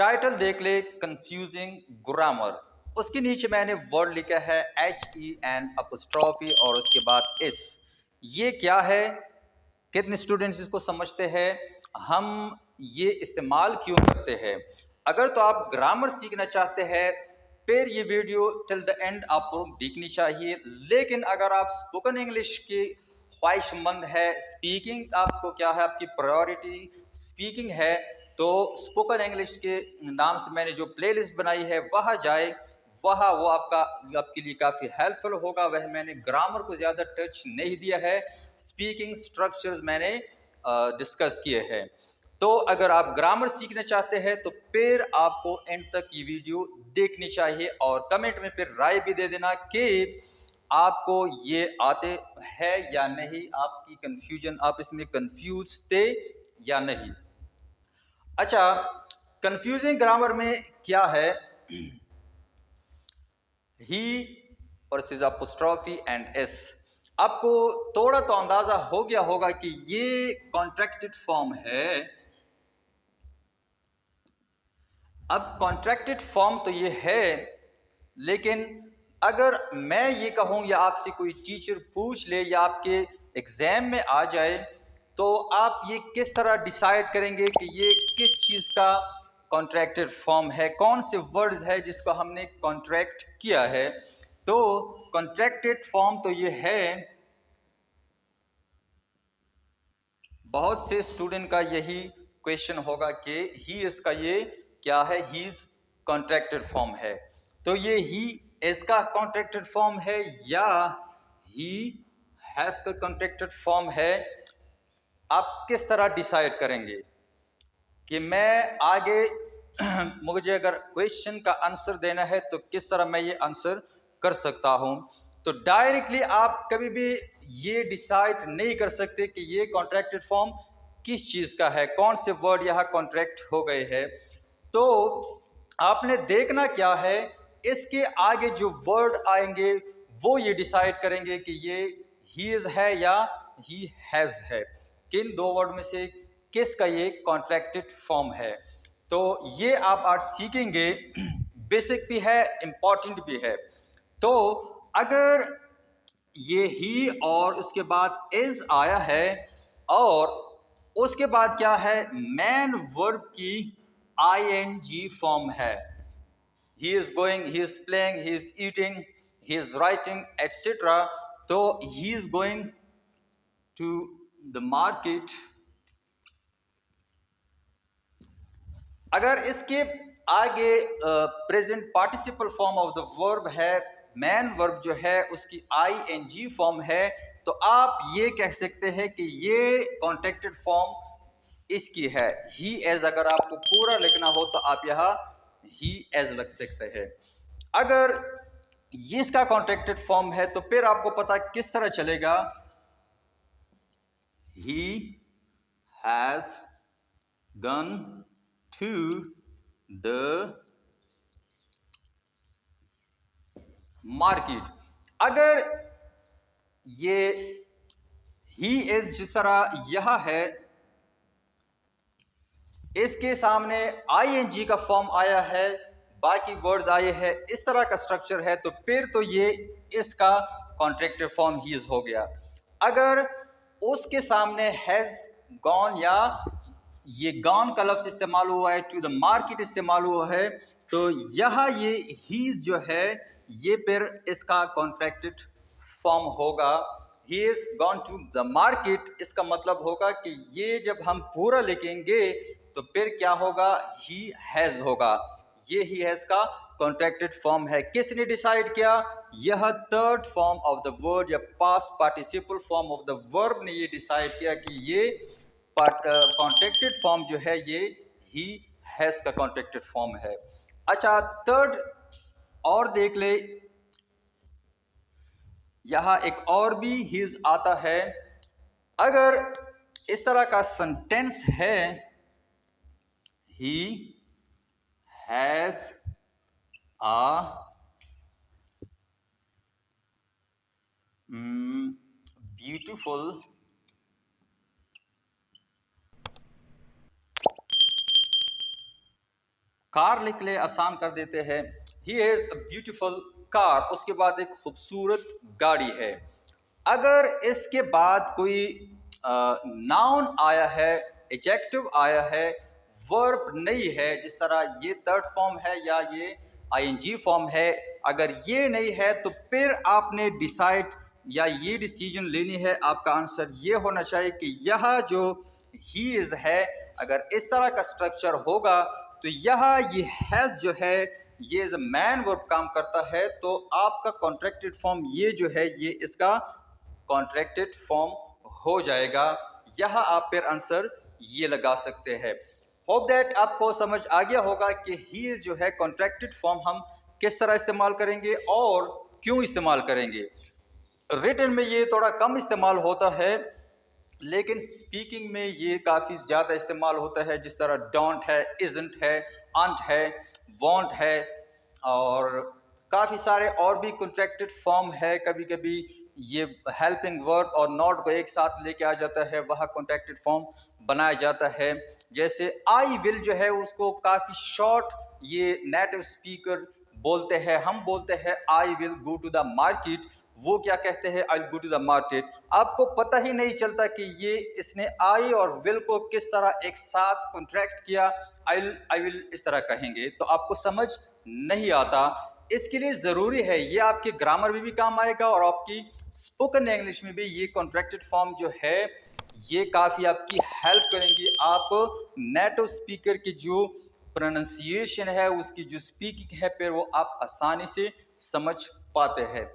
Title देख ले, confusing grammar. उसके नीचे मैंने वर्ड लिखा है HEN और उसके बाद इस। ये क्या है, कितने स्टूडेंट्स इसको समझते हैं, हम ये इस्तेमाल क्यों करते हैं। अगर तो आप ग्रामर सीखना चाहते हैं फिर ये वीडियो टिल द एंड आपको देखनी चाहिए। लेकिन अगर आप स्पोकन इंग्लिश की ख्वाहिशमंद है, स्पीकिंग आपको क्या है, आपकी प्रायोरिटी स्पीकिंग है, तो स्पोकन इंग्लिश के नाम से मैंने जो प्लेलिस्ट बनाई है वहाँ जाए, वहाँ वो आपके लिए काफ़ी हेल्पफुल होगा। वह मैंने ग्रामर को ज़्यादा टच नहीं दिया है, स्पीकिंग स्ट्रक्चर्स मैंने डिस्कस किए हैं। तो अगर आप ग्रामर सीखना चाहते हैं तो फिर आपको एंड तक ये वीडियो देखनी चाहिए और कमेंट में फिर राय भी दे देना कि आपको ये आते हैं या नहीं, आपकी कंफ्यूजन, आप इसमें कंफ्यूज थे या नहीं। अच्छा, कंफ्यूजिंग ग्रामर में क्या है, ही वर्सेस अपोस्ट्रोफी एंड एस। आपको थोड़ा तो अंदाजा हो गया होगा कि ये कॉन्ट्रैक्टेड फॉर्म है। अब कॉन्ट्रैक्टेड फॉर्म तो ये है, लेकिन अगर मैं ये कहूँ या आपसे कोई टीचर पूछ ले या आपके एग्जाम में आ जाए, तो आप ये किस तरह डिसाइड करेंगे कि ये किस चीज़ का कॉन्ट्रैक्टेड फॉर्म है, कौन से वर्ड्स है जिसको हमने कॉन्ट्रैक्ट किया है। तो कॉन्ट्रैक्टेड फॉर्म तो ये है, बहुत से स्टूडेंट का यही क्वेश्चन होगा कि ही इसका ये क्या है, ही इज कॉन्ट्रैक्टेड फॉर्म है। तो ये ही इसका कॉन्ट्रैक्टेड फॉर्म है या ही हैज का कॉन्ट्रैक्टेड फॉर्म है। आप किस तरह डिसाइड करेंगे कि मैं आगे मुझे अगर क्वेश्चन का आंसर देना है तो किस तरह मैं ये आंसर कर सकता हूं। तो डायरेक्टली आप कभी भी ये डिसाइड नहीं कर सकते कि ये कॉन्ट्रैक्टेड फॉर्म किस चीज़ का है, कौन से वर्ड यहाँ कॉन्ट्रैक्ट हो गए हैं। तो आपने देखना क्या है, इसके आगे जो वर्ड आएंगे वो ये डिसाइड करेंगे कि ये ही इज है या ही हैज़ है, किन दो वर्ड में से किसका ये कॉन्ट्रैक्टेड फॉर्म है। तो ये आप आज सीखेंगे, बेसिक भी है, इम्पॉर्टेंट भी है। तो अगर ये ही और उसके बाद इज आया है और उसके बाद क्या है, मैन वर्ब की ING फॉर्म है, he is going, he is playing, he is eating, he is writing etcetera. तो he is going to the market. अगर इसके आगे present participle form of the verb है, मैन वर्ब जो है उसकी ING फॉर्म है, तो आप ये कह सकते हैं कि ये कॉन्ट्रैक्टेड फॉर्म इसकी है। ही एज अगर आपको पूरा लिखना हो तो आप यहाँ ही एज लिख सकते हैं। अगर ये इसका कॉन्ट्रैक्टेड फॉर्म है तो फिर आपको पता किस तरह चलेगा, he has gun to the market। अगर ये ही इज जिस तरह यह है, इसके सामने ING का फॉर्म आया है, बाकी वर्ड्स आए हैं, इस तरह का स्ट्रक्चर है, तो फिर तो ये इसका कॉन्ट्रैक्टेड फॉर्म ही इज हो गया। अगर उसके सामने हैज गॉन या ये गॉन का लफ्ज इस्तेमाल हुआ है, टू द मार्केट इस्तेमाल हुआ है, तो यहाँ ये ही जो है ये फिर इसका कॉन्ट्रैक्टेड फॉर्म होगा। He is gone to the market, इसका मतलब होगा कि ये जब हम पूरा लिखेंगे तो फिर क्या होगा, ही हैज होगा। ये ही हैज का कॉन्ट्रैक्टेड फॉर्म है। किसने डिसाइड किया, यह third form of the word या past participle form of the verb ने ये डिसाइड किया कि ये कॉन्ट्रैक्टेड फॉर्म जो है ये ही हैज का कॉन्ट्रैक्टेड फॉर्म है। अच्छा, थर्ड और देख ले, यहां एक और भी हिज आता है। अगर इस तरह का सेंटेंस है, he has a beautiful car लिख ले, आसान कर देते हैं। He has a beautiful car, उसके बाद एक खूबसूरत गाड़ी है। अगर इसके बाद कोई नाउन आया है, एडजेक्टिव आया है, वर्ब नहीं है, जिस तरह ये थर्ड फॉर्म है या ये आईएनजी फॉर्म है, अगर ये नहीं है तो फिर आपने डिसाइड या ये डिसीजन लेनी है। आपका आंसर ये होना चाहिए कि यह जो ही इज है, अगर इस तरह का स्ट्रक्चर होगा तो यह ये हैज जो है ये एज मैन वर्ब काम करता है, तो आपका कॉन्ट्रैक्टेड फॉर्म ये जो है ये इसका कॉन्ट्रैक्टेड फॉर्म हो जाएगा। यहाँ आप फिर आंसर ये लगा सकते हैं। होप दैट आपको समझ आ गया होगा कि ही जो है कॉन्ट्रैक्टेड फॉर्म हम किस तरह इस्तेमाल करेंगे और क्यों इस्तेमाल करेंगे। रिटन में ये थोड़ा कम इस्तेमाल होता है, लेकिन स्पीकिंग में ये काफ़ी ज़्यादा इस्तेमाल होता है, जिस तरह डोंट है, इजंट है, अंट है, वॉन्ट है, और काफ़ी सारे और भी कॉन्ट्रैक्टेड फॉर्म है। कभी कभी ये हेल्पिंग वर्ब और नॉट को एक साथ लेके आ जाता है, वह कॉन्ट्रैक्टेड फॉर्म बनाया जाता है। जैसे आई विल जो है उसको काफ़ी शॉर्ट ये नेटिव स्पीकर बोलते हैं। हम बोलते हैं I will go to the market, वो क्या कहते हैं I will go to the market. आपको पता ही नहीं चलता कि ये इसने आई और विल को किस तरह एक साथ कॉन्ट्रैक्ट किया। आई विल इस तरह कहेंगे तो आपको समझ नहीं आता। इसके लिए ज़रूरी है, ये आपके ग्रामर में भी काम आएगा और आपकी स्पोकन इंग्लिश में भी ये कॉन्ट्रैक्टेड फॉर्म जो है ये काफ़ी आपकी हेल्प करेंगी। आप नेटिव स्पीकर की जो प्रोनाउंसिएशन है, उसकी जो स्पीकिंग है, फिर वो आप आसानी से समझ पाते हैं।